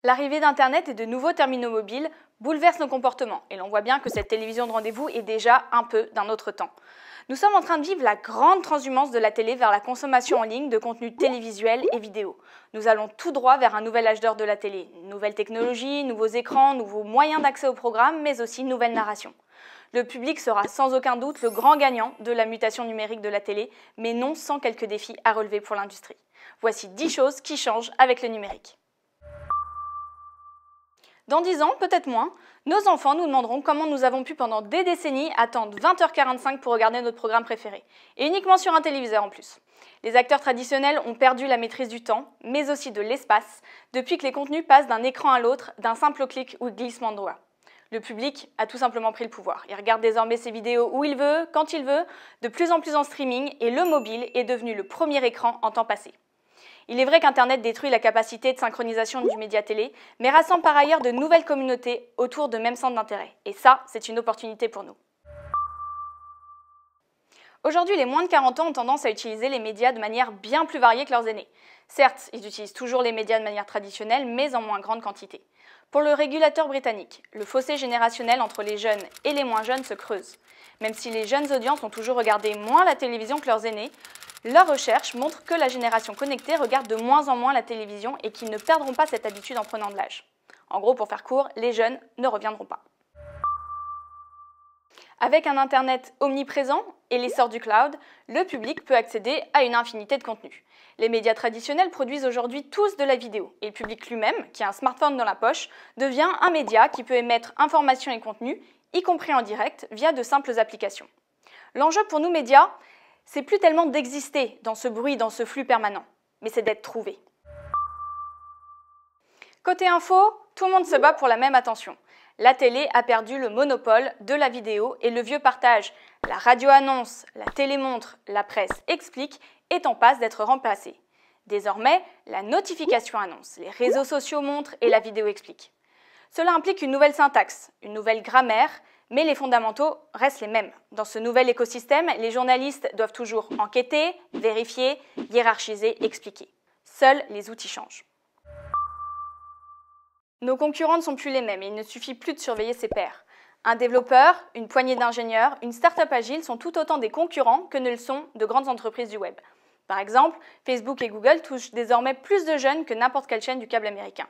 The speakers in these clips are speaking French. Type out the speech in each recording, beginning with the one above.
L'arrivée d'Internet et de nouveaux terminaux mobiles bouleverse nos comportements et l'on voit bien que cette télévision de rendez-vous est déjà un peu d'un autre temps. Nous sommes en train de vivre la grande transhumance de la télé vers la consommation en ligne de contenus télévisuels et vidéo. Nous allons tout droit vers un nouvel âge d'or de la télé. Nouvelles technologies, nouveaux écrans, nouveaux moyens d'accès au programme, mais aussi nouvelles narrations. Le public sera sans aucun doute le grand gagnant de la mutation numérique de la télé, mais non sans quelques défis à relever pour l'industrie. Voici 10 choses qui changent avec le numérique. Dans 10 ans, peut-être moins, nos enfants nous demanderont comment nous avons pu pendant des décennies attendre 20h45 pour regarder notre programme préféré, et uniquement sur un téléviseur en plus. Les acteurs traditionnels ont perdu la maîtrise du temps, mais aussi de l'espace, depuis que les contenus passent d'un écran à l'autre, d'un simple clic ou glissement de doigt. Le public a tout simplement pris le pouvoir. Il regarde désormais ses vidéos où il veut, quand il veut, de plus en plus en streaming, et le mobile est devenu le premier écran en temps passé. Il est vrai qu'Internet détruit la capacité de synchronisation du média télé, mais rassemble par ailleurs de nouvelles communautés autour de mêmes centres d'intérêt. Et ça, c'est une opportunité pour nous. Aujourd'hui, les moins de 40 ans ont tendance à utiliser les médias de manière bien plus variée que leurs aînés. Certes, ils utilisent toujours les médias de manière traditionnelle, mais en moins grande quantité. Pour le régulateur britannique, le fossé générationnel entre les jeunes et les moins jeunes se creuse. Même si les jeunes audiences ont toujours regardé moins la télévision que leurs aînés, leurs recherches montrent que la génération connectée regarde de moins en moins la télévision et qu'ils ne perdront pas cette habitude en prenant de l'âge. En gros, pour faire court, les jeunes ne reviendront pas. Avec un Internet omniprésent et l'essor du cloud, le public peut accéder à une infinité de contenus. Les médias traditionnels produisent aujourd'hui tous de la vidéo, et le public lui-même, qui a un smartphone dans la poche, devient un média qui peut émettre informations et contenus, y compris en direct, via de simples applications. L'enjeu pour nous médias, c'est plus tellement d'exister dans ce bruit, dans ce flux permanent, mais c'est d'être trouvé. Côté info, tout le monde se bat pour la même attention. La télé a perdu le monopole de la vidéo et le vieux partage. La radio annonce, la télé montre, la presse explique est en passe d'être remplacée. Désormais, la notification annonce, les réseaux sociaux montrent et la vidéo explique. Cela implique une nouvelle syntaxe, une nouvelle grammaire, mais les fondamentaux restent les mêmes. Dans ce nouvel écosystème, les journalistes doivent toujours enquêter, vérifier, hiérarchiser, expliquer. Seuls les outils changent. Nos concurrents ne sont plus les mêmes et il ne suffit plus de surveiller ses pairs. Un développeur, une poignée d'ingénieurs, une start-up agile sont tout autant des concurrents que ne le sont de grandes entreprises du web. Par exemple, Facebook et Google touchent désormais plus de jeunes que n'importe quelle chaîne du câble américain.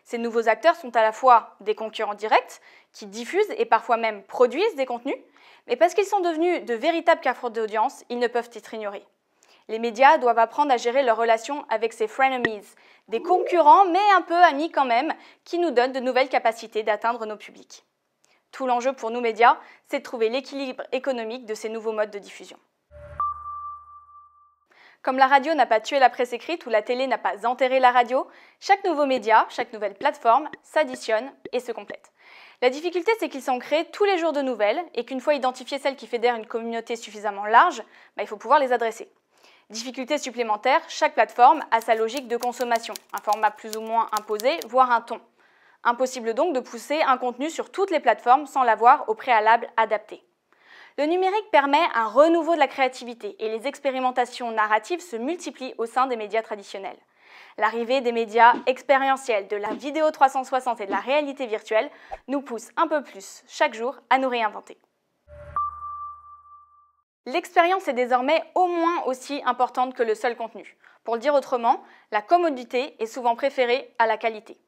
Ces nouveaux acteurs sont à la fois des concurrents directs, qui diffusent et parfois même produisent des contenus, mais parce qu'ils sont devenus de véritables carrefours d'audience, ils ne peuvent être ignorés. Les médias doivent apprendre à gérer leurs relations avec ces frenemies, des concurrents mais un peu amis quand même, qui nous donnent de nouvelles capacités d'atteindre nos publics. Tout l'enjeu pour nous médias, c'est de trouver l'équilibre économique de ces nouveaux modes de diffusion. Comme la radio n'a pas tué la presse écrite ou la télé n'a pas enterré la radio, chaque nouveau média, chaque nouvelle plateforme s'additionne et se complète. La difficulté, c'est qu'ils sont créés tous les jours de nouvelles et qu'une fois identifiées celles qui fédèrent une communauté suffisamment large, il faut pouvoir les adresser. Difficulté supplémentaire, chaque plateforme a sa logique de consommation, un format plus ou moins imposé, voire un ton. Impossible donc de pousser un contenu sur toutes les plateformes sans l'avoir au préalable adapté. Le numérique permet un renouveau de la créativité et les expérimentations narratives se multiplient au sein des médias traditionnels. L'arrivée des médias expérientiels, de la vidéo 360 et de la réalité virtuelle nous pousse un peu plus chaque jour à nous réinventer. L'expérience est désormais au moins aussi importante que le seul contenu. Pour le dire autrement, la commodité est souvent préférée à la qualité.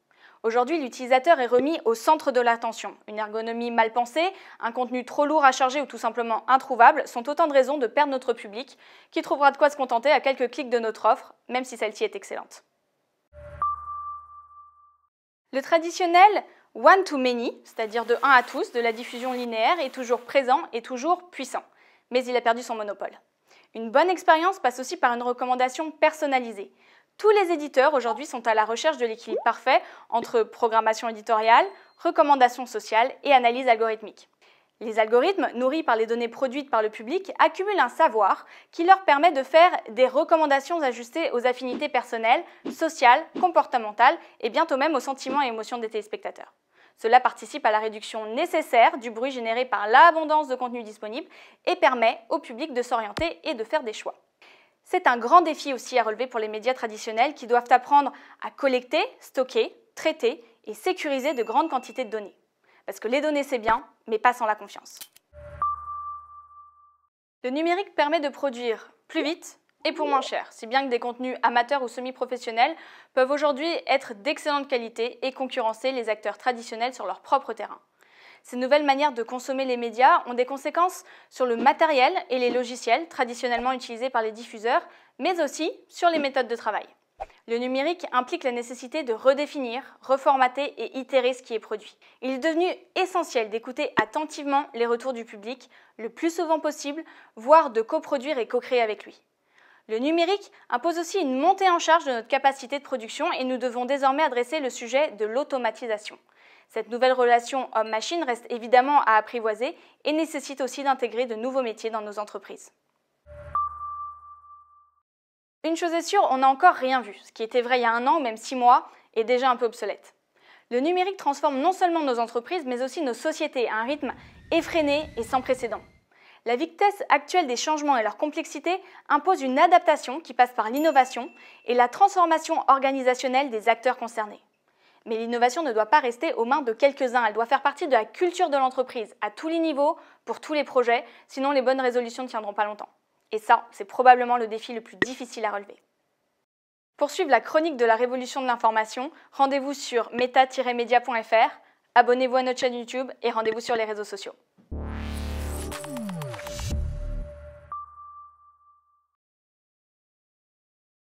Aujourd'hui, l'utilisateur est remis au centre de l'attention. Une ergonomie mal pensée, un contenu trop lourd à charger ou tout simplement introuvable sont autant de raisons de perdre notre public, qui trouvera de quoi se contenter à quelques clics de notre offre, même si celle-ci est excellente. Le traditionnel one-to-many, c'est-à-dire de 1 à tous, de la diffusion linéaire, est toujours présent et toujours puissant, mais il a perdu son monopole. Une bonne expérience passe aussi par une recommandation personnalisée. Tous les éditeurs aujourd'hui sont à la recherche de l'équilibre parfait entre programmation éditoriale, recommandations sociales et analyse algorithmique. Les algorithmes, nourris par les données produites par le public, accumulent un savoir qui leur permet de faire des recommandations ajustées aux affinités personnelles, sociales, comportementales et bientôt même aux sentiments et émotions des téléspectateurs. Cela participe à la réduction nécessaire du bruit généré par l'abondance de contenu disponible et permet au public de s'orienter et de faire des choix. C'est un grand défi aussi à relever pour les médias traditionnels qui doivent apprendre à collecter, stocker, traiter et sécuriser de grandes quantités de données. Parce que les données c'est bien, mais pas sans la confiance. Le numérique permet de produire plus vite et pour moins cher, si bien que des contenus amateurs ou semi-professionnels peuvent aujourd'hui être d'excellente qualité et concurrencer les acteurs traditionnels sur leur propre terrain. Ces nouvelles manières de consommer les médias ont des conséquences sur le matériel et les logiciels traditionnellement utilisés par les diffuseurs, mais aussi sur les méthodes de travail. Le numérique implique la nécessité de redéfinir, reformater et itérer ce qui est produit. Il est devenu essentiel d'écouter attentivement les retours du public, le plus souvent possible, voire de coproduire et co-créer avec lui. Le numérique impose aussi une montée en charge de notre capacité de production et nous devons désormais adresser le sujet de l'automatisation. Cette nouvelle relation homme-machine reste évidemment à apprivoiser et nécessite aussi d'intégrer de nouveaux métiers dans nos entreprises. Une chose est sûre, on n'a encore rien vu. Ce qui était vrai il y a 1 an ou même 6 mois est déjà un peu obsolète. Le numérique transforme non seulement nos entreprises, mais aussi nos sociétés à un rythme effréné et sans précédent. La vitesse actuelle des changements et leur complexité impose une adaptation qui passe par l'innovation et la transformation organisationnelle des acteurs concernés. Mais l'innovation ne doit pas rester aux mains de quelques-uns, elle doit faire partie de la culture de l'entreprise, à tous les niveaux, pour tous les projets, sinon les bonnes résolutions ne tiendront pas longtemps. Et ça, c'est probablement le défi le plus difficile à relever. Pour suivre la chronique de la révolution de l'information, rendez-vous sur meta-media.fr, abonnez-vous à notre chaîne YouTube et rendez-vous sur les réseaux sociaux.